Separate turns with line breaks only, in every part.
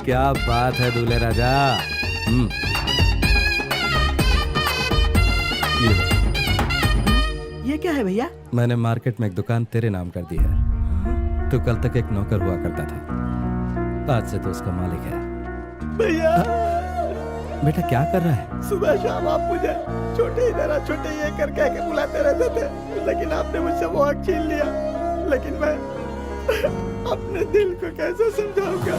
क्या बात है दूल्हे राजा।
ये क्या है भैया?
मैंने मार्केट में एक दुकान तेरे नाम कर दी है। तू कल तक एक नौकर हुआ करता था, आज से तो उसका मालिक है।
भैया
बेटा क्या कर रहा है?
सुबह शाम आप मुझे छोटे इधर छोटे ये कर कह के बुलाते रहते थे, लेकिन आपने मुझसे वो हक छीन लिया। लेकिन मैं अपने दिल को कैसे समझाऊंगा?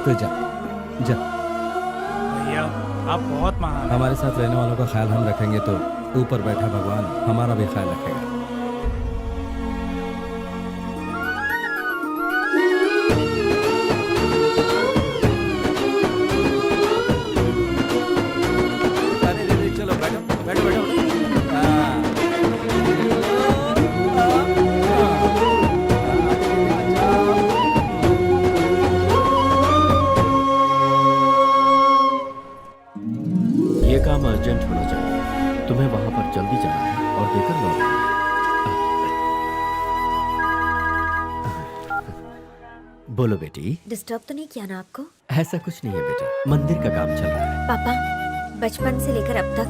तो जा जा।
भैया आप बहुत महान हैं।
हमारे साथ रहने वालों का ख्याल हम रखेंगे तो ऊपर बैठा भगवान हमारा भी ख्याल रखेगा। चलो बैठो बैठो बैठो।
ये काम अर्जेंट होना चाहिए। तुम्हें वहां पर जल्दी जाना है और देकर लौटना है। बोलो बेटी।
डिस्टर्ब तो नहीं किया ना आपको?
ऐसा कुछ नहीं है बेटा, मंदिर का काम चल रहा है।
पापा, बचपन से लेकर अब तक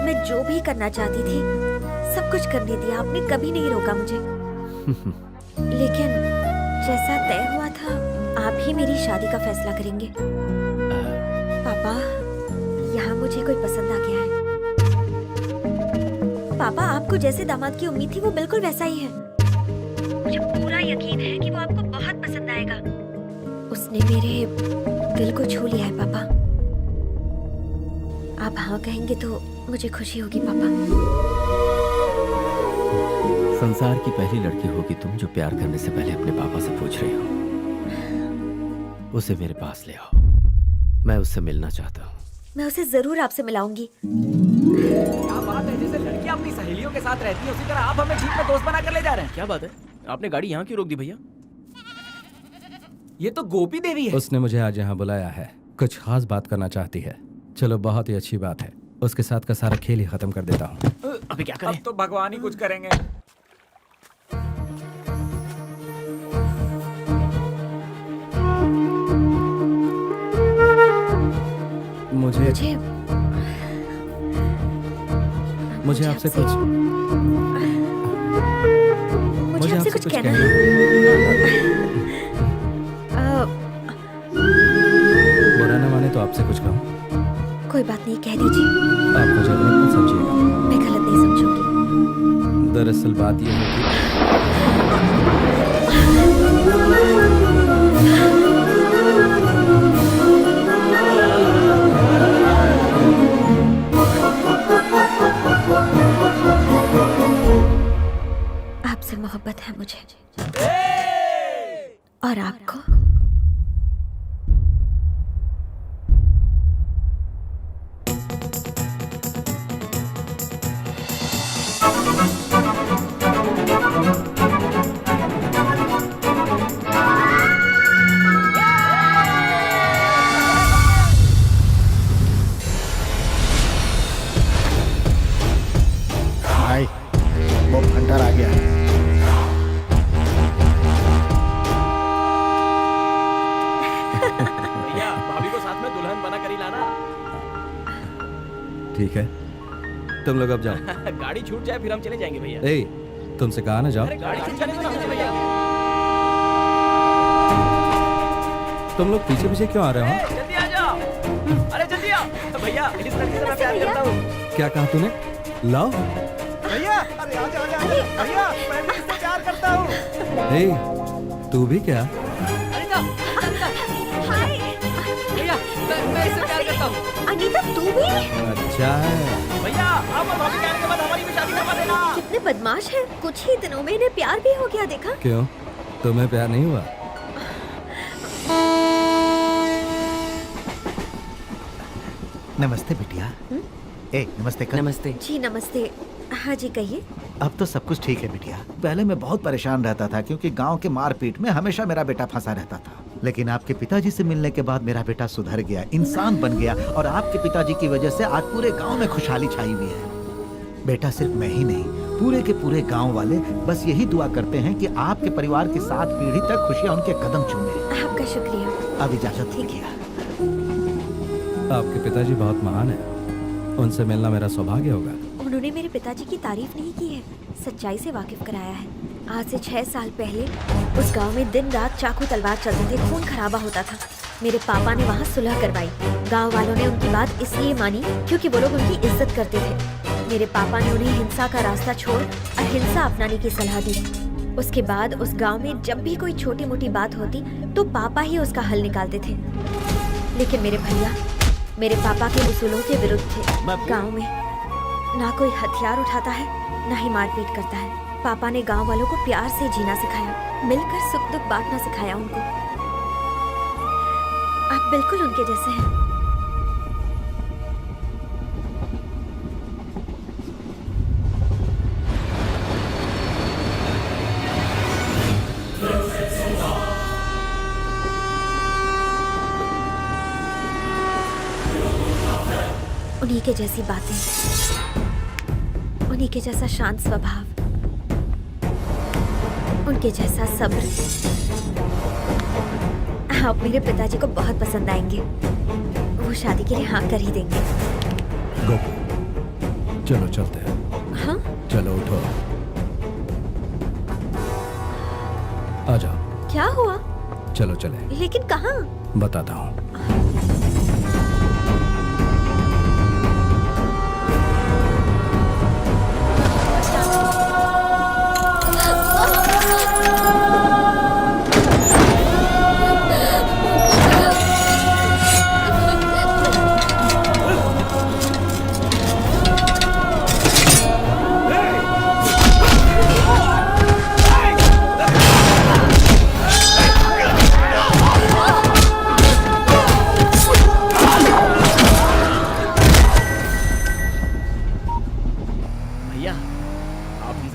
मैं जो भी करना चाहती थी सब कुछ करने दिया, आपने कभी नहीं रोका मुझे। लेकिन जैसा तय हुआ था आप ही मेरी शादी का फैसला करेंगे। पापा, यहाँ मुझे कोई पसंद आ गया है। पापा, आपको जैसे दामाद की उम्मीद थी वो बिल्कुल वैसा ही है। मुझे पूरा यकीन है कि वो आपको बहुत पसंद आएगा। उसने मेरे दिल को छू लिया है पापा। आप हाँ कहेंगे तो मुझे खुशी होगी पापा।
संसार की पहली लड़की होगी तुम जो प्यार करने से पहले अपने पापा से पूछ रही हो। उसे मेरे पास ले आओ, मैं उससे मिलना चाहता हूँ।
मैं उसे जरूर आपसे मिलाऊंगी।
क्या बात है, जैसे लड़कियां अपनी सहेलियों के साथ रहती हैं उसी तरह आप हमें जीप में दोस्त बना कर ले जा रहे हैं। क्या बात है, आपने गाड़ी यहाँ क्यों रोक दी भैया? ये तो गोपी देवी है।
उसने मुझे आज यहाँ बुलाया है, कुछ खास बात करना चाहती है। चलो बहुत ही अच्छी बात है, उसके साथ का सारा खेल ही खत्म कर देता हूँ।
अभी क्या करें? अब तो भगवान ही कुछ करेंगे।
मुझे आपसे कुछ
मुझे आपसे कुछ कहना है।
बुरा न माने तो आपसे कुछ कहूँ?
कोई बात नहीं, कह दीजिए।
आप मुझे गलत मत समझिएगा।
मैं गलत नहीं समझूंगी।
दरअसल बात ये है कि
आपसे मोहब्बत है मुझे। और आपको?
भाई वो भंडार आ गया।
भैया भाभी को साथ में दुल्हन बना कर ही लाना।
ठीक है, तुम लोग अब जाओ।
गाड़ी छूट जाए फिर हम चले जाएंगे भैया।
ए, तुमसे कहा ना जाओ।
अरे गाड़ी छूट जाने तो हम चले जाएंगे।
तुम लोग पीछे पीछे क्यों आ रहे हो?
जल्दी आ जाओ। अरे जल्दी आओ भैया, इस लड़की से मैं प्यार करता हूँ।
क्या कहा तूने? लाओ।
भैया अरे आजा आजा आजा। भैया मैं भी इससे प्यार करता हूँ।
ए, तू भी क्या?
हाय
भैया मैं इससे प्यार करता हूँ।
अनीता, तू भी?
अच्छा है।
भैया आप और भाभी कहने के बाद हमारी भी शादी करवा देना।
कितने बदमाश है, कुछ ही दिनों में इन्हें प्यार भी हो गया। देखा?
क्यों, तुम्हें प्यार नहीं हुआ?
नमस्ते बिटिया। ए नमस्ते कर।
नमस्ते।
जी नमस्ते। हाँ जी कहिए।
अब तो सब कुछ ठीक है बिटिया। पहले मैं बहुत परेशान रहता था क्योंकि गांव के मारपीट में हमेशा मेरा बेटा फंसा रहता था, लेकिन आपके पिताजी से मिलने के बाद मेरा बेटा सुधर गया, इंसान बन गया और आपके पिताजी की वजह से आज पूरे गांव में खुशहाली छाई हुई है। बेटा सिर्फ मैं ही नहीं,
पूरे के पूरे गांव वाले बस यही दुआ करते हैं कि आपके परिवार की 7 पीढ़ी तक खुशियां उनके कदम चूमे।
आपका शुक्रिया।
अब इजाजत।
ठीक है।
आपके पिताजी बहुत महान हैं। उनसे मिलना मेरा सौभाग्य होगा।
उन्होंने मेरे पिताजी की तारीफ नहीं की है, सच्चाई से वाकिफ कराया है। आज से 6 साल पहले उस गांव में दिन रात चाकू तलवार चलते थे, खून खराबा होता था। मेरे पापा ने वहाँ सुलह करवाई। गांव वालों ने उनकी बात इसलिए मानी क्योंकि वो लोग उनकी इज्जत करते थे। मेरे पापा ने उन्हें हिंसा का रास्ता छोड़ अहिंसा अपनाने की सलाह दी। उसके बाद उस गांव में जब भी कोई छोटी मोटी बात होती तो पापा ही उसका हल निकालते थे। लेकिन मेरे भैया मेरे पापा के उसूलों के विरुद्ध थे। गांव में ना कोई हथियार उठाता है, ना ही मारपीट करता है। पापा ने गांव वालों को प्यार से जीना सिखाया, मिलकर सुख दुख बांटना सिखाया उनको। आप बिल्कुल उनके जैसे हैं। उन्हीं के जैसी बातें, उन्हीं के जैसा शांत स्वभाव, उनके जैसा सब्र। आप मेरे पिताजी को बहुत पसंद आएंगे। वो शादी के लिए हाँ कर ही देंगे।
गोपू, चलो चलते हैं।
हाँ?
चलो उठो, आ जाओ।
क्या हुआ?
चलो चले।
लेकिन कहाँ?
बताता हूँ।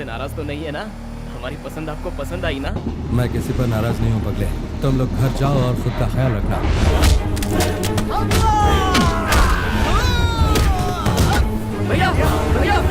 नाराज तो नहीं है ना? हमारी पसंद आपको पसंद आई ना?
मैं किसी पर नाराज नहीं हूँ पगले। तुम लोग घर जाओ और खुद का ख्याल रखना।
भैया भैया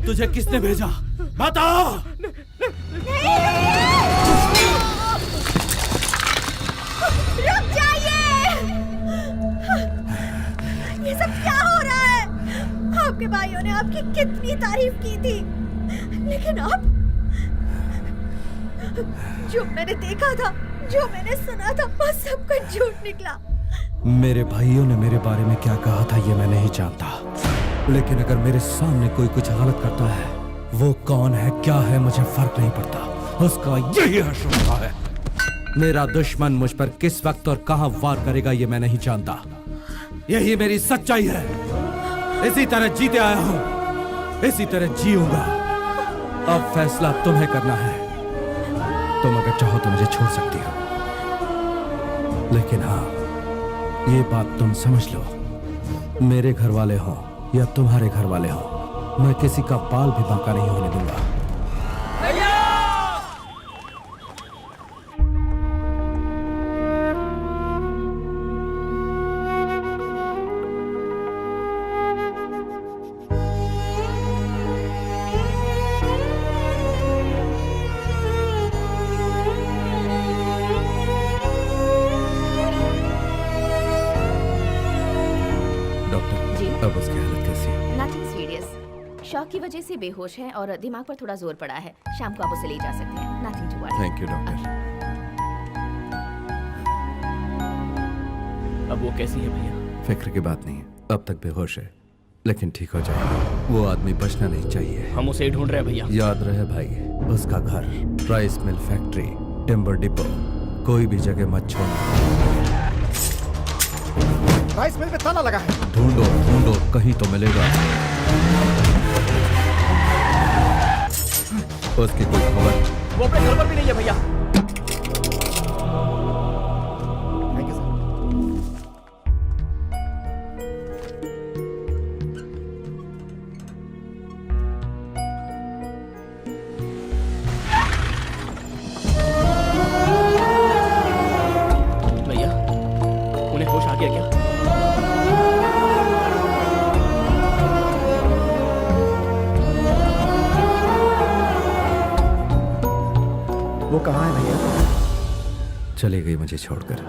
तुझे किसने भेजा? बताओ।
रुक जाइए! ये सब क्या हो रहा है? आपके भाइयों ने आपकी कितनी तारीफ की थी, लेकिन अब जो मैंने देखा था, जो मैंने सुना था, वो सब कुछ झूठ निकला।
मेरे भाइयों ने मेरे बारे में क्या कहा था ये मैं नहीं जानता, लेकिन अगर मेरे सामने कोई कुछ गलत करता है, वो कौन है क्या है मुझे फर्क नहीं पड़ता, उसका यही हश्र होता है। मेरा दुश्मन मुझ पर किस वक्त और कहां वार करेगा ये मैं नहीं जानता। यही मेरी सच्चाई है। इसी तरह जीते आया हूं, इसी तरह जीऊंगा। अब फैसला तुम्हें करना है। तुम अगर चाहो तो मुझे छोड़ सकती हो, लेकिन हाँ, ये बात तुम समझ लो, मेरे घर वाले हो या तुम्हारे घर वाले हो, मैं किसी का बाल भी बांका नहीं होने दूंगा। डॉक्टर,
जी
अब उसकी हालत कैसी है?
Nothing serious. शॉक की वजह से बेहोश है और दिमाग पर थोड़ा जोर पड़ा है। शाम को आप उसे ले जा सकते हैं। Nothing to worry.
Thank you doctor.
अब वो कैसी है भैया?
फिक्र की बात नहीं है, अब तक बेहोश है, लेकिन ठीक हो जाएगा। वो आदमी बचना नहीं चाहिए।
हम उसे ही ढूंढ रहे हैं भैया।
याद रहे भाई, उसका घर, rice mill factory, timber depot, कोई भी जगह मत छोड़ना।
राइस मिल पे ताला लगा है।
ढूंढो ढूंढो, कहीं तो मिलेगा। उसकी कोई खबर?
वो अपने घर पर भी नहीं है भैया।
Thank you sir.
भैया, उन्हें होश आ गया क्या?
वो कहाँ है भैया?
चली गई मुझे छोड़कर।